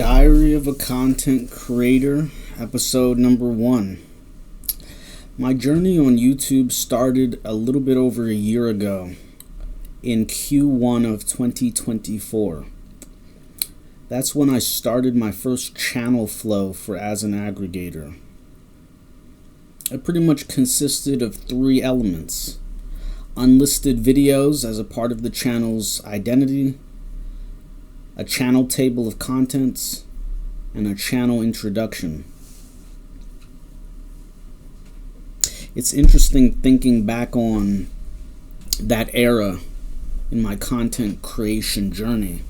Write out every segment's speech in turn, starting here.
Diary of a Content Creator, episode number 1. My journey on YouTube started a little bit over a year ago in Q1 of 2024. That's when I started my first channel flow for as an aggregator. It pretty much consisted of 3 elements: unlisted videos as a part of the channel's identity, a channel table of contents, and a channel introduction. It's interesting thinking back on that era in my content creation journey,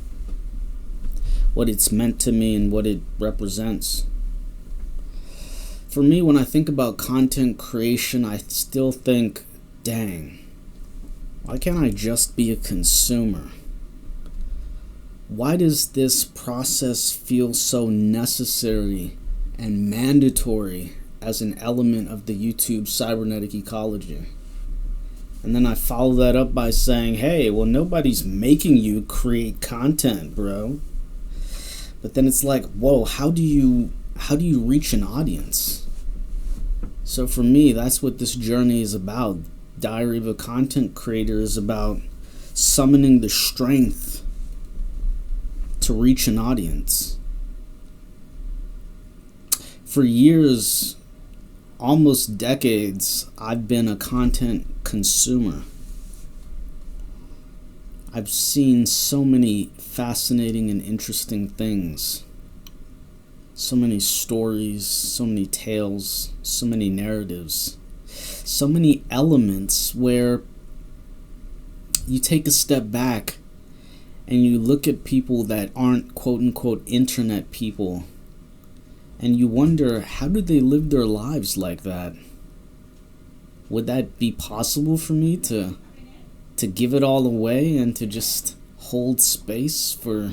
what it's meant to me and what it represents. For me, when I think about content creation, I still think, dang, why can't I just be a consumer? Why does this process feel so necessary and mandatory as an element of the YouTube cybernetic ecology? And then I follow that up by saying, hey, well, nobody's making you create content, bro. But then it's like, whoa, how do you reach an audience? So for me, that's what this journey is about. Diary of a Content Creator is about summoning the strength to reach an audience. For years, almost decades, I've been a content consumer. I've seen so many fascinating and interesting things. So many stories, so many tales, so many narratives, so many elements where you take a step back and you look at people that aren't quote-unquote internet people, and you wonder, how do they live their lives like that? Would that be possible for me to give it all away and to just hold space for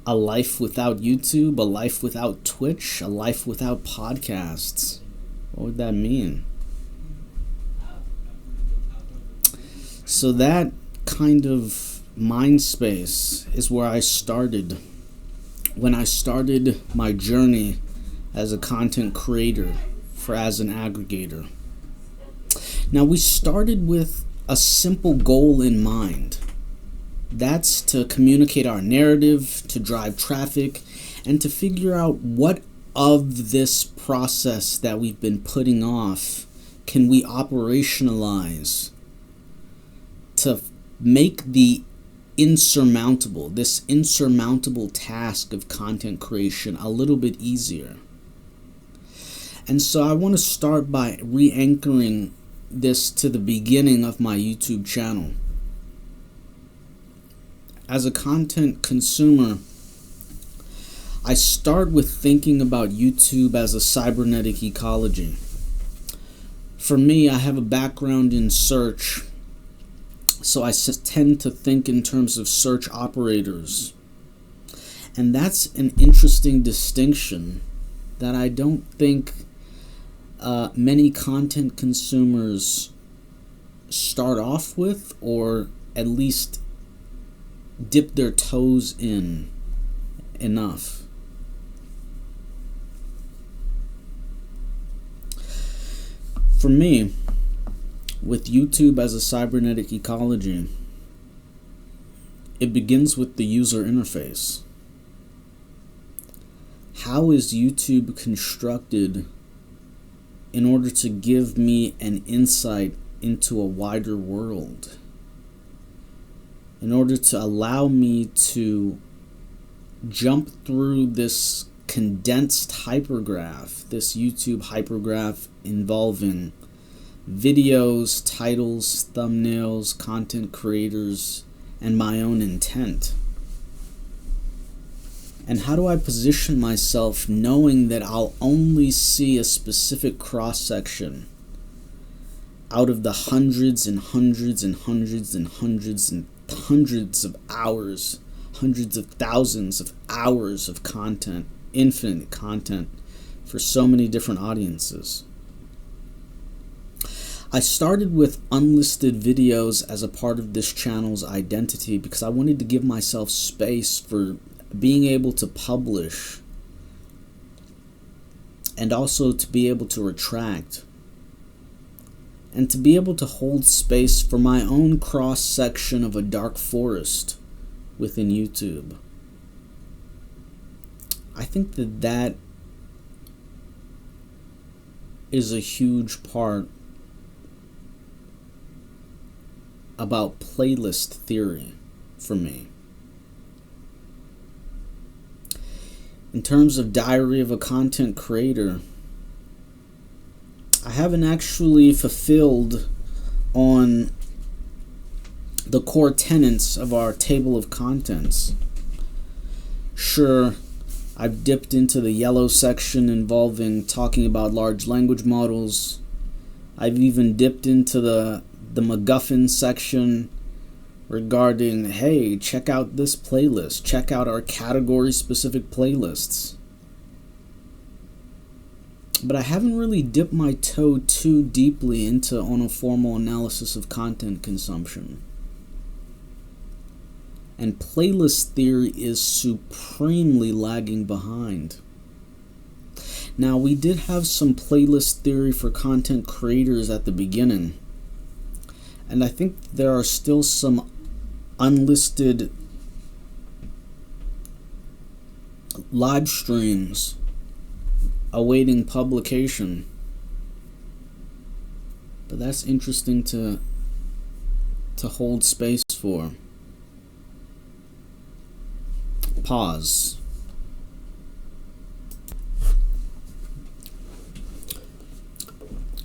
a life without YouTube, a life without Twitch, a life without podcasts? What would that mean? So that kind of mind space is where I started when I started my journey as a content creator for as an aggregator. Now, we started with a simple goal in mind. That's to communicate our narrative, to drive traffic, and to figure out what of this process that we've been putting off can we operationalize to make this insurmountable task of content creation a little bit easier. And so I want to start by re-anchoring this to the beginning of my YouTube channel. As a content consumer, I start with thinking about YouTube as a cybernetic ecology. For me, I have a background in search, so I tend to think in terms of search operators. And that's an interesting distinction that I don't think many content consumers start off with, or at least dip their toes in enough. For me, with YouTube as a cybernetic ecology, it begins with the user interface. How is YouTube constructed in order to give me an insight into a wider world? In order to allow me to jump through this condensed hypergraph, this YouTube hypergraph involving videos, titles, thumbnails, content creators, and my own intent. And how do I position myself knowing that I'll only see a specific cross-section out of the hundreds and hundreds and hundreds and hundreds and hundreds of hours, hundreds of thousands of hours of content, infinite content for so many different audiences? I started with unlisted videos as a part of this channel's identity because I wanted to give myself space for being able to publish, and also to be able to retract, and to be able to hold space for my own cross-section of a dark forest within YouTube. I think that is a huge part about playlist theory for me. In terms of Diary of a Content Creator, I haven't actually fulfilled on the core tenets of our table of contents. Sure, I've dipped into the yellow section involving talking about large language models. I've even dipped into the MacGuffin section regarding, hey, check out this playlist, check out our category-specific playlists. But I haven't really dipped my toe too deeply into on a formal analysis of content consumption. And playlist theory is supremely lagging behind. Now, we did have some playlist theory for content creators at the beginning, and I think there are still some unlisted live streams awaiting publication. But that's interesting to hold space for. Pause.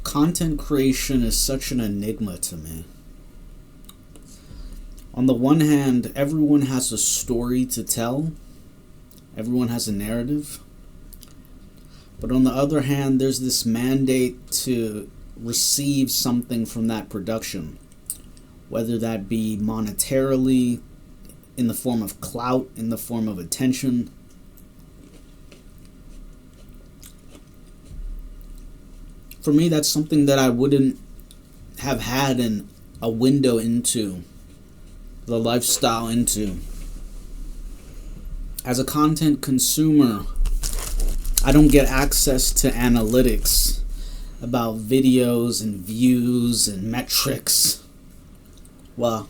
Content creation is such an enigma to me. On the one hand, everyone has a story to tell. Everyone has a narrative. But on the other hand, there's this mandate to receive something from that production, whether that be monetarily, in the form of clout, in the form of attention. For me, that's something that I wouldn't have had a window into, the lifestyle into. As a content consumer, I don't get access to analytics about videos and views and metrics. Well,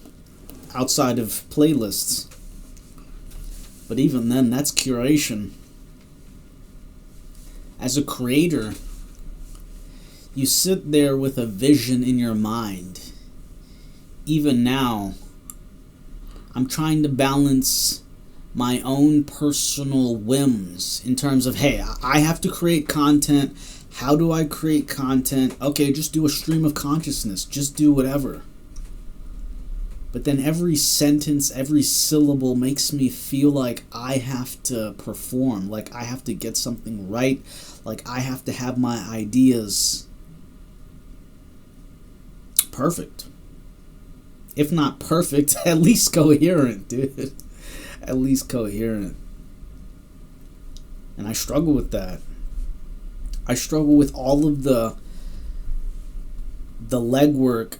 outside of playlists. But even then, that's curation. As a creator, you sit there with a vision in your mind. Even now, I'm trying to balance my own personal whims in terms of, hey, I have to create content. How do I create content? Okay, just do a stream of consciousness. Just do whatever. But then every sentence, every syllable makes me feel like I have to perform, like I have to get something right, like I have to have my ideas perfect. If not perfect, at least coherent, dude. At least coherent. And I struggle with that. I struggle with all of the legwork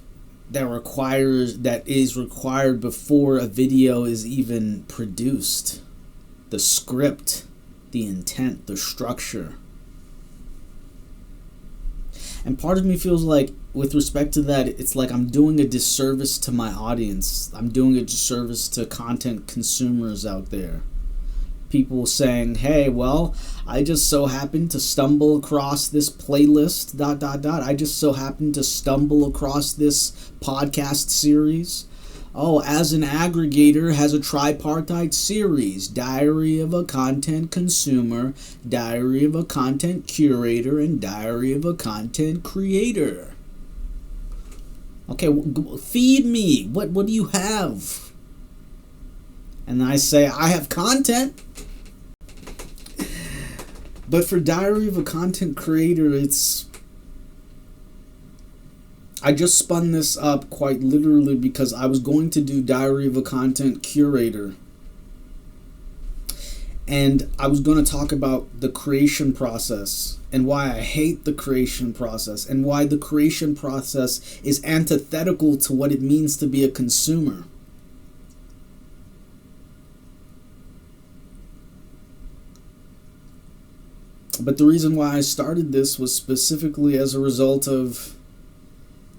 that is required before a video is even produced. The script, the intent, the structure. And part of me feels like, with respect to that, it's like I'm doing a disservice to my audience. I'm doing a disservice to content consumers out there. People saying, hey, well, I just so happened to stumble across this playlist, ... I just so happened to stumble across this podcast series. Oh, As an Aggregator has a tripartite series: Diary of a Content Consumer, Diary of a Content Curator, and Diary of a Content Creator. Okay, feed me. What do you have? And I say, I have content. But for Diary of a Content Creator, I just spun this up quite literally because I was going to do Diary of a Content Curator. And I was going to talk about the creation process and why I hate the creation process and why the creation process is antithetical to what it means to be a consumer. But the reason why I started this was specifically as a result of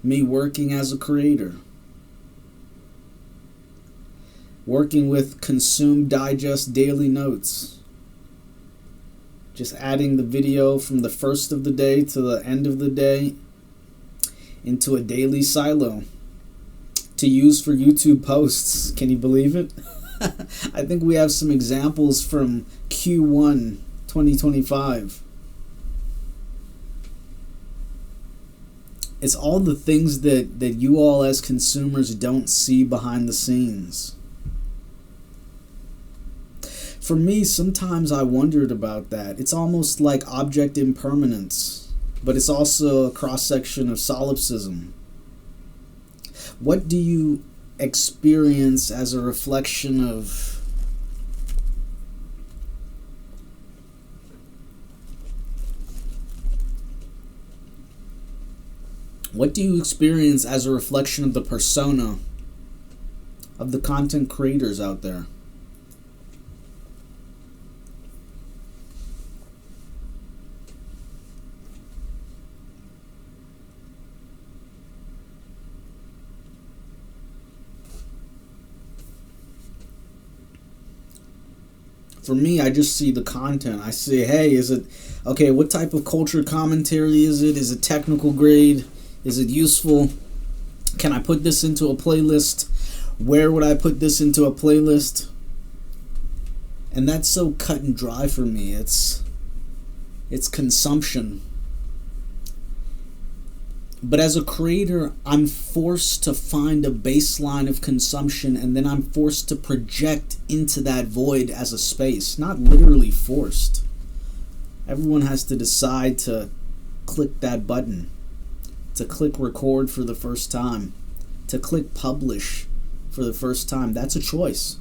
me working as a creator. Working with Consume Digest Daily Notes. Just adding the video from the first of the day to the end of the day into a daily silo to use for YouTube posts. Can you believe it? I think we have some examples from Q1 2025. It's all the things that you all as consumers don't see behind the scenes. For me, sometimes I wondered about that. It's almost like object impermanence, but it's also a cross-section of solipsism. What do you experience as a reflection of the persona of the content creators out there? For me, I just see the content. I say, hey, is it, okay, what type of culture commentary is it? Is it technical grade? Is it useful? Can I put this into a playlist? Where would I put this into a playlist? And that's so cut and dry for me. It's consumption. But as a creator, I'm forced to find a baseline of consumption, and then I'm forced to project into that void as a space. Not literally forced. Everyone has to decide to click that button, to click record for the first time, to click publish for the first time. That's a choice.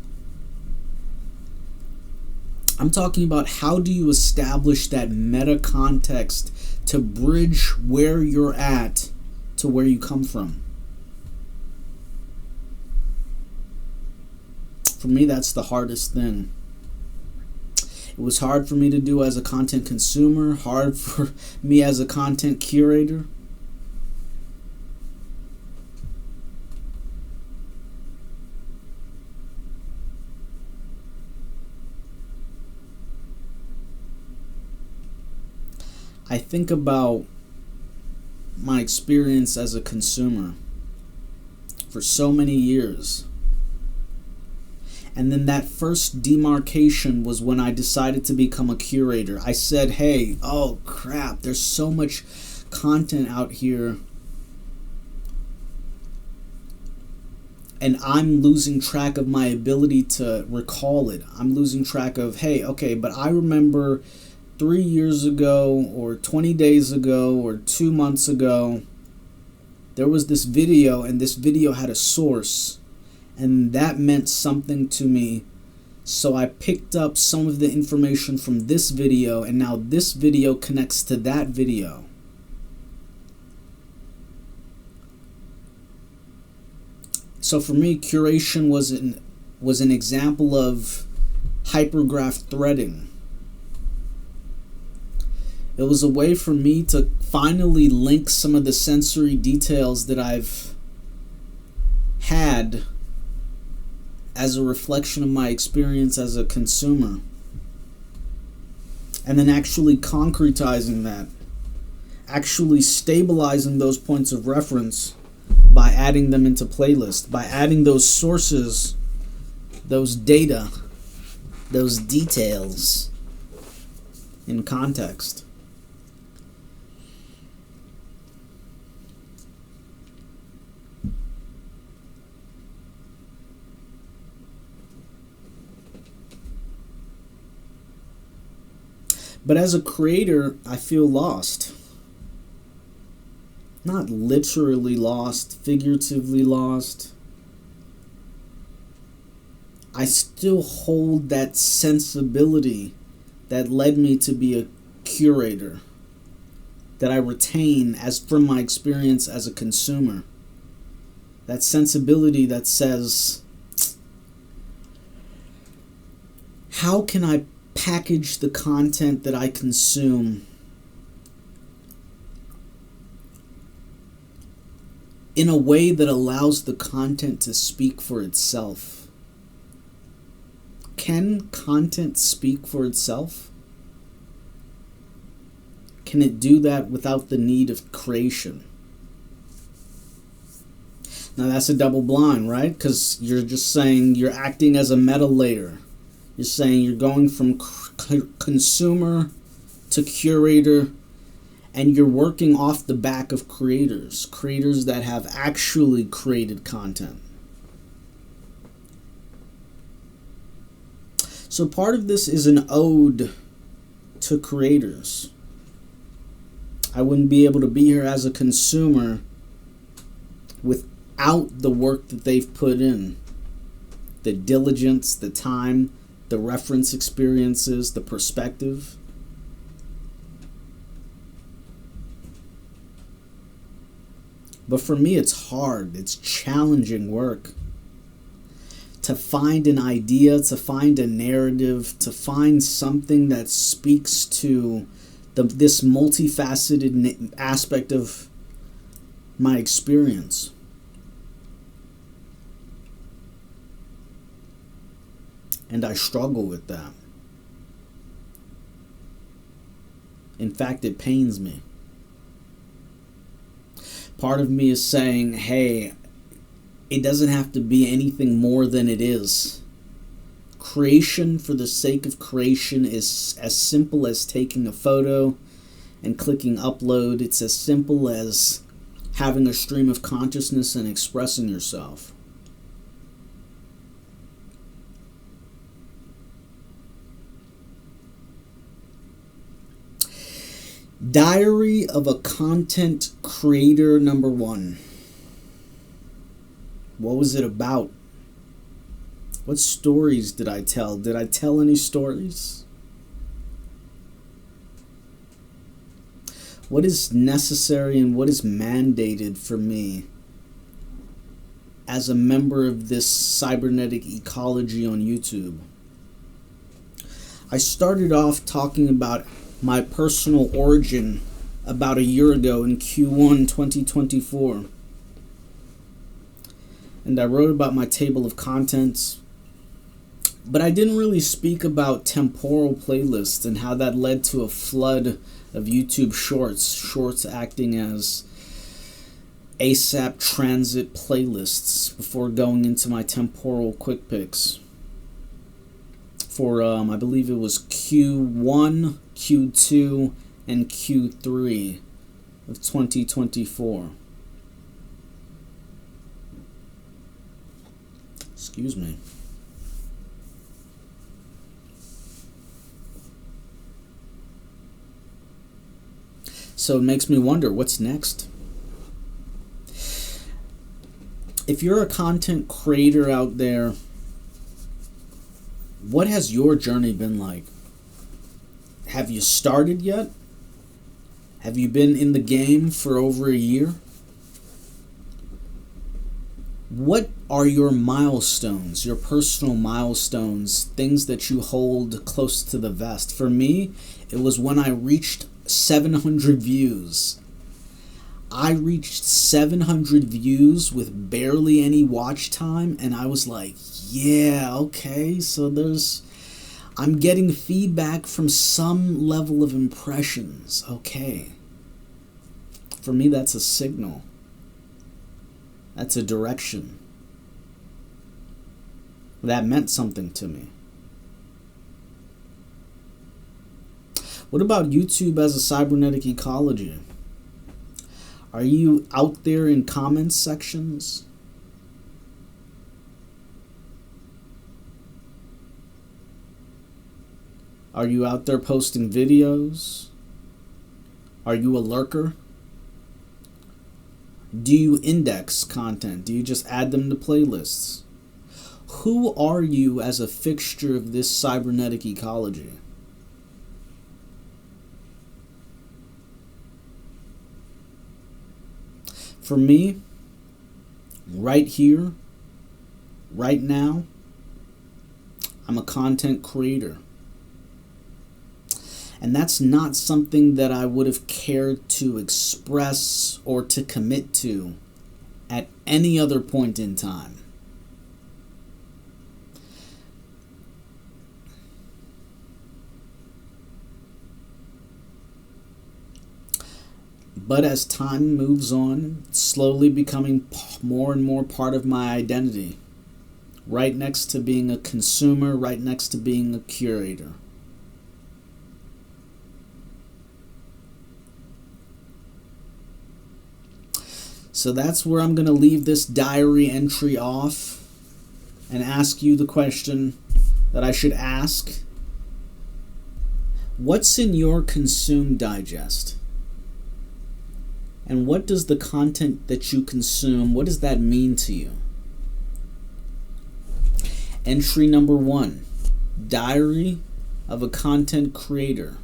I'm talking about how do you establish that meta context to bridge where you're at to where you come from. For me, that's the hardest thing. It was hard for me to do as a content consumer, hard for me as a content curator. I think about my experience as a consumer for so many years. And then that first demarcation was when I decided to become a curator. I said, hey, oh crap, there's so much content out here. And I'm losing track of my ability to recall it. I'm losing track of, hey, okay, but I remember 3 years ago or 20 days ago or 2 months ago, there was this video, and this video had a source, and that meant something to me. So I picked up some of the information from this video, and now this video connects to that video. So for me, curation was an example of hypergraph threading. It was a way for me to finally link some of the sensory details that I've had as a reflection of my experience as a consumer, and then actually concretizing that, actually stabilizing those points of reference by adding them into playlists, by adding those sources, those data, those details in context. But as a creator, I feel lost. Not literally lost, figuratively lost. I still hold that sensibility that led me to be a curator, that I retain as from my experience as a consumer. That sensibility that says, how can I package the content that I consume in a way that allows the content to speak for itself. Can content speak for itself? Can it do that without the need of creation? Now that's a double blind, right? Because you're just saying you're acting as a meta layer. You're saying you're going from consumer to curator, and you're working off the back of creators that have actually created content. So part of this is an ode to creators. I wouldn't be able to be here as a consumer without the work that they've put in. The diligence, the time, the reference experiences, the perspective. But for me, it's hard. It's challenging work to find an idea, to find a narrative, to find something that speaks to this multifaceted aspect of my experience. And I struggle with that. In fact, it pains me. Part of me is saying, hey, it doesn't have to be anything more than it is. Creation for the sake of creation is as simple as taking a photo and clicking upload. It's as simple as having a stream of consciousness and expressing yourself. Diary of a Content Creator #1. What was it about? What stories did I tell? Did I tell any stories? What is necessary and what is mandated for me as a member of this cybernetic ecology on YouTube? I started off talking about my personal origin about a year ago in Q1 2024. And I wrote about my table of contents, but I didn't really speak about temporal playlists and how that led to a flood of YouTube shorts acting as ASAP transit playlists before going into my temporal quick picks for I believe it was Q1, Q2, and Q3 of 2024. Excuse me. So it makes me wonder, what's next? If you're a content creator out there, what has your journey been like? Have you started yet? Have you been in the game for over a year? What are your milestones, your personal milestones, things that you hold close to the vest? For me, it was when I reached 700 views. I reached 700 views with barely any watch time, and I was like, yeah, okay, so I'm getting feedback from some level of impressions. Okay. For me, that's a signal. That's a direction. That meant something to me. What about YouTube as a cybernetic ecology? Are you out there in comments sections? Are you out there posting videos? Are you a lurker? Do you index content? Do you just add them to playlists? Who are you as a fixture of this cybernetic ecology? For me, right here, right now, I'm a content creator. And that's not something that I would have cared to express or to commit to at any other point in time. But as time moves on, it's slowly becoming more and more part of my identity. Right next to being a consumer, right next to being a curator. So that's where I'm going to leave this diary entry off and ask you the question that I should ask. What's in your consume digest? And what does the content that you consume, what does that mean to you? Entry number 1, diary of a content creator.